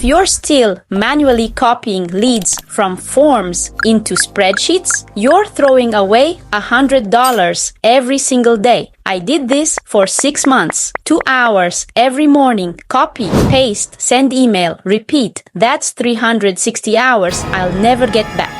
you're still manually copying leads from forms into spreadsheets, you're throwing away $100 every single day. I did this for 6 months, 2 hours every morning. Copy, paste, send email, repeat. That's 360 hours I'll never get back.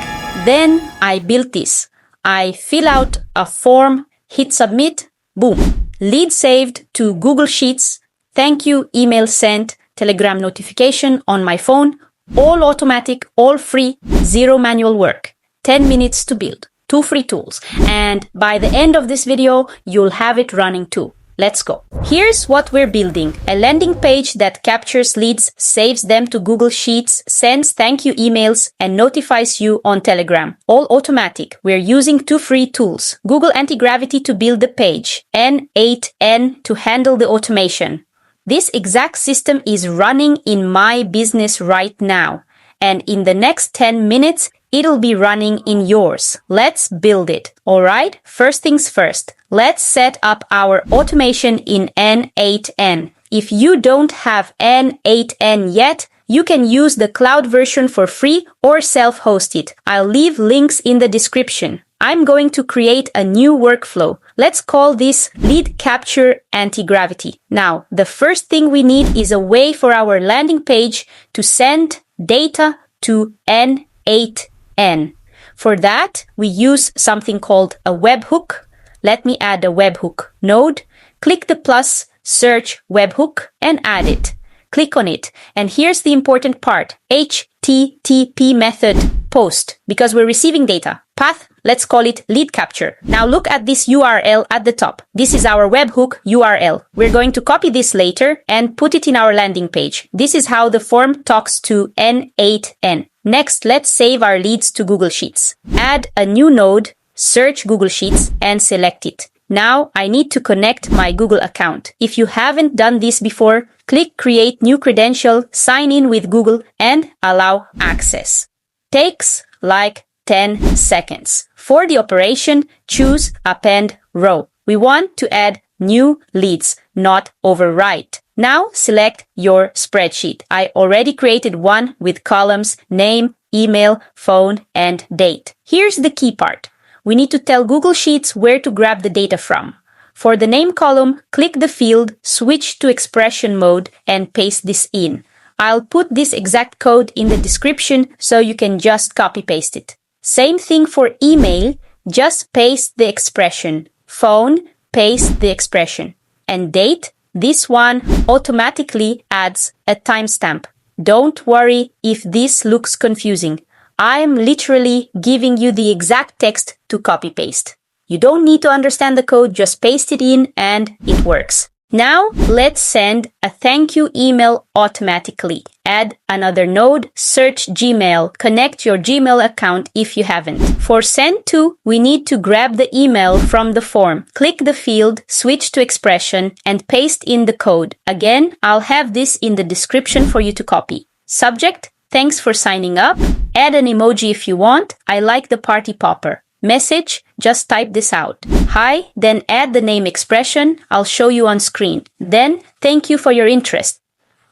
Then I built this. I fill out a form, hit submit, boom. Lead saved to Google Sheets. Thank you, email sent, Telegram notification on my phone. All automatic, all free, zero manual work. 10 minutes to build. 2 free tools. And by the end of this video, you'll have it running too. Let's go. Here's what we're building. A landing page that captures leads, saves them to Google Sheets, sends thank you emails, and notifies you on Telegram. All automatic. We're using 2 free tools. Google Antigravity to build the page, n8n to handle the automation. This exact system is running in my business right now. And in the next 10 minutes, it'll be running in yours. Let's build it. All right? First things first. Let's set up our automation in n8n. If you don't have n8n yet, you can use the cloud version for free or self-host it. I'll leave links in the description. I'm going to create a new workflow. Let's call this Lead Capture Antigravity. Now, the first thing we need is a way for our landing page to send data to n8n. For that, we use something called a webhook. Let me add a webhook node. Click the plus, search webhook, and add it. Click on it. And here's the important part. HTTP method post, because we're receiving data. Path, let's call it lead capture. Now look at this URL at the top. This is our webhook URL. We're going to copy this later and put it in our landing page. This is how the form talks to n8n. Next, let's save our leads to Google Sheets. Add a new node, search Google Sheets, and select it. Now I need to connect my Google account. If you haven't done this before, click Create New Credential, sign in with Google, and allow access. Takes like 10 seconds. For the operation, choose Append Row. We want to add new leads, not overwrite. Now select your spreadsheet. I already created one with columns, name, email, phone, and date. Here's the key part. We need to tell Google Sheets where to grab the data from. For the name column, click the field, switch to expression mode, and paste this in. I'll put this exact code in the description so you can just copy-paste it. Same thing for email, just paste the expression. Phone, paste the expression. And date, this one automatically adds a timestamp. Don't worry if this looks confusing. I'm literally giving you the exact text to copy-paste. You don't need to understand the code, just paste it in and it works. Now, let's send a thank you email automatically. Add another node, search Gmail, connect your Gmail account if you haven't. For send to, we need to grab the email from the form. Click the field, switch to expression, and paste in the code. Again, I'll have this in the description for you to copy. Subject, thanks for signing up. Add an emoji if you want. I like the party popper. Message, just type this out. Hi, then add the name expression. I'll show you on screen. Then, thank you for your interest.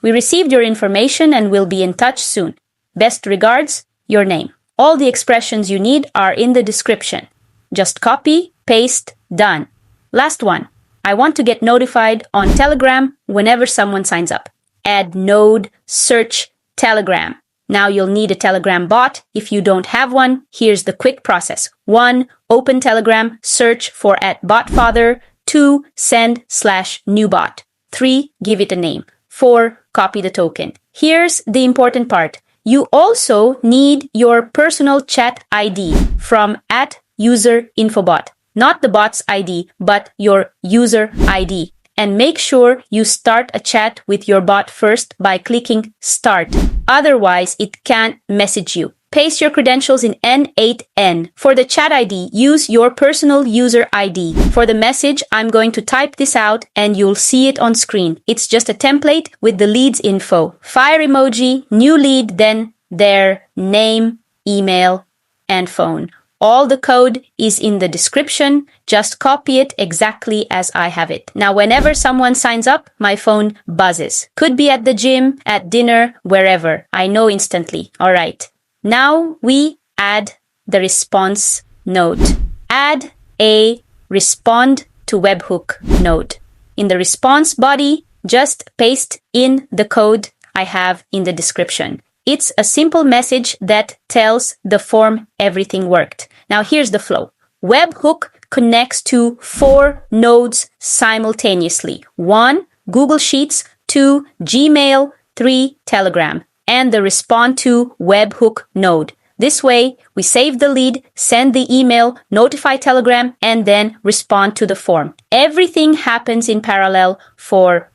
We received your information and will be in touch soon. Best regards, your name. All the expressions you need are in the description. Just copy, paste, done. Last one. I want to get notified on Telegram whenever someone signs up. Add node, search, Telegram. Now you'll need a Telegram bot. If you don't have one, here's the quick process. 1. Open Telegram, search for @botfather. 2. Send/new bot. 3. Give it a name. 4. Copy the token. Here's the important part. You also need your personal chat ID from @userinfobot. Not the bot's ID, but your user ID. And make sure you start a chat with your bot first by clicking Start. Otherwise, it can't message you. Paste your credentials in n8n. For the chat ID, use your personal user ID. For the message, I'm going to type this out and you'll see it on screen. It's just a template with the leads info. Fire emoji, new lead, then their name, email, and phone. All the code is in the description. Just copy it exactly as I have it. Now, whenever someone signs up, my phone buzzes. Could be at the gym, at dinner, wherever. I know instantly. All right. Now we add the response node. Add a respond to webhook node. In the response body, just paste in the code I have in the description. It's a simple message that tells the form everything worked. Now here's the flow. Webhook connects to 4 nodes simultaneously. 1, Google Sheets. 2, Gmail. 3, Telegram. And the respond to webhook node. This way, we save the lead, send the email, notify Telegram, and then respond to the form. Everything happens in parallel for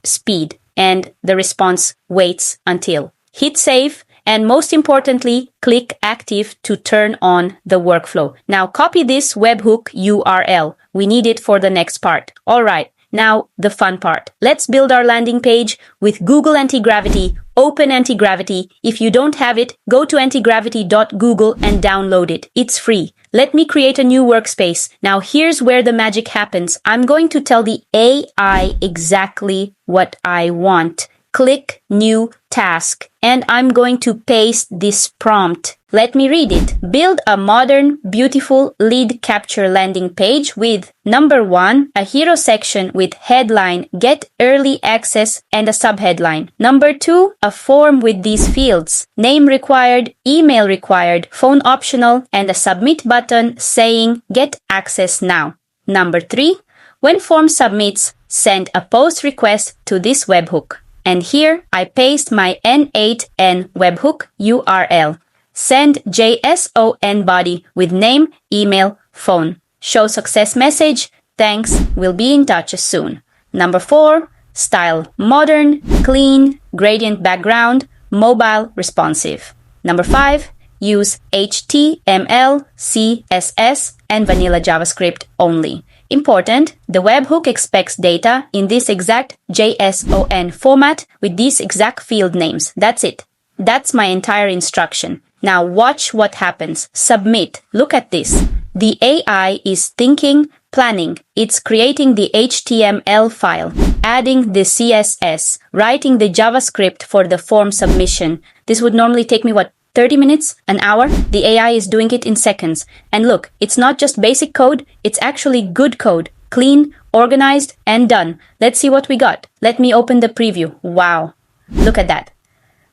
speed, and the response waits until. Hit save, and most importantly, click active to turn on the workflow. Now copy this webhook URL. We need it for the next part. All right, now the fun part. Let's build our landing page with Google Antigravity. Open Antigravity. If you don't have it, go to antigravity.google and download it. It's free. Let me create a new workspace. Now here's where the magic happens. I'm going to tell the AI exactly what I want. Click New Task, and I'm going to paste this prompt. Let me read it. Build a modern, beautiful lead capture landing page with number 1, a hero section with headline, get early access, and a subheadline. Number 2, a form with these fields, name required, email required, phone optional, and a submit button saying get access now. Number 3, when form submits, send a post request to this webhook. And here I paste my n8n webhook URL. Send JSON body with name, email, phone. Show success message. Thanks. We'll be in touch soon. Number 4, style modern, clean, gradient background, mobile, responsive. Number 5, use HTML, CSS, and vanilla JavaScript only. Important, the webhook expects data in this exact JSON format with these exact field names. That's it. That's my entire instruction. Now watch what happens. Submit. Look at this. The AI is thinking, planning. It's creating the HTML file, adding the CSS, writing the JavaScript for the form submission. This would normally take me, 30 minutes? An hour? The AI is doing it in seconds. And look, it's not just basic code, it's actually good code. Clean, organized, and done. Let's see what we got. Let me open the preview. Wow. Look at that.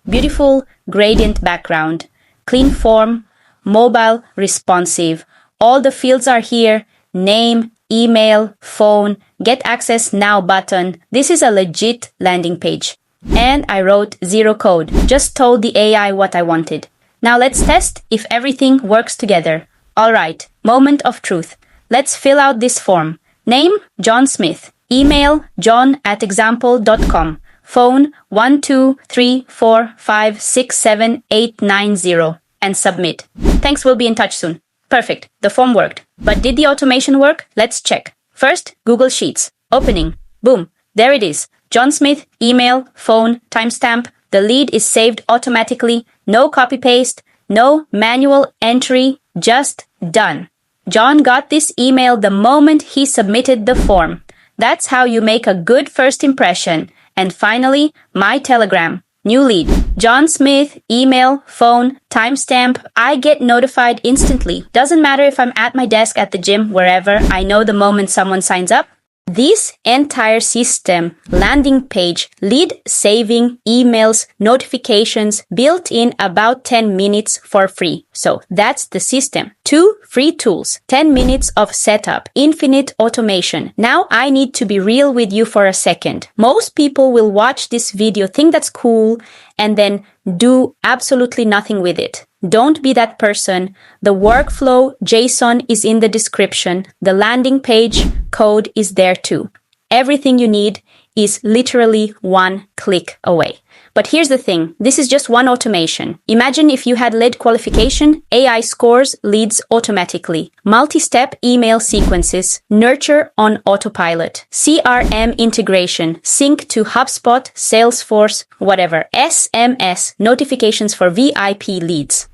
Beautiful gradient background. Clean form, mobile, responsive. All the fields are here. Name, email, phone, get access now button. This is a legit landing page. And I wrote 0 code. Just told the AI what I wanted. Now let's test if everything works together. Alright, moment of truth. Let's fill out this form. Name, John Smith. Email, john@example.com. Phone, 123456789 and submit. Thanks, we'll be in touch soon. Perfect, the form worked. But did the automation work? Let's check. First, Google Sheets. Opening. Boom, there it is. John Smith, email, phone, timestamp. The lead is saved automatically. No copy-paste, no manual entry, just done. John got this email the moment he submitted the form. That's how you make a good first impression. And finally, my Telegram. New lead. John Smith, email, phone, timestamp. I get notified instantly. Doesn't matter if I'm at my desk, at the gym, wherever. I know the moment someone signs up. This entire system, landing page, lead saving, emails, notifications, built in about 10 minutes for free. So that's the system. 2 free tools, 10 minutes of setup, infinite automation. Now I need to be real with you for a second. Most people will watch this video, think that's cool, and then do absolutely nothing with it. Don't be that person. The workflow JSON is in the description. The landing page code is there too. Everything you need is literally 1 click away. But here's the thing. This is just one automation. Imagine if you had lead qualification, AI scores leads automatically. Multi-step email sequences, nurture on autopilot, CRM integration, sync to HubSpot, Salesforce, whatever, SMS, notifications for VIP leads.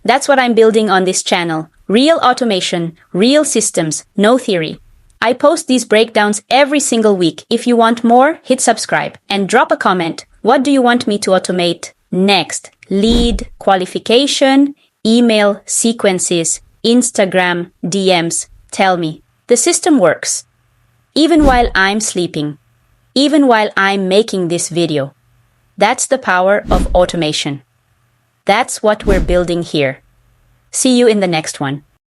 That's what I'm building on this channel. Real automation, real systems, no theory. I post these breakdowns every single week. If you want more, hit subscribe and drop a comment. What do you want me to automate next? Lead, qualification, email, sequences, Instagram, DMs. Tell me. The system works. Even while I'm sleeping. Even while I'm making this video. That's the power of automation. That's what we're building here. See you in the next one.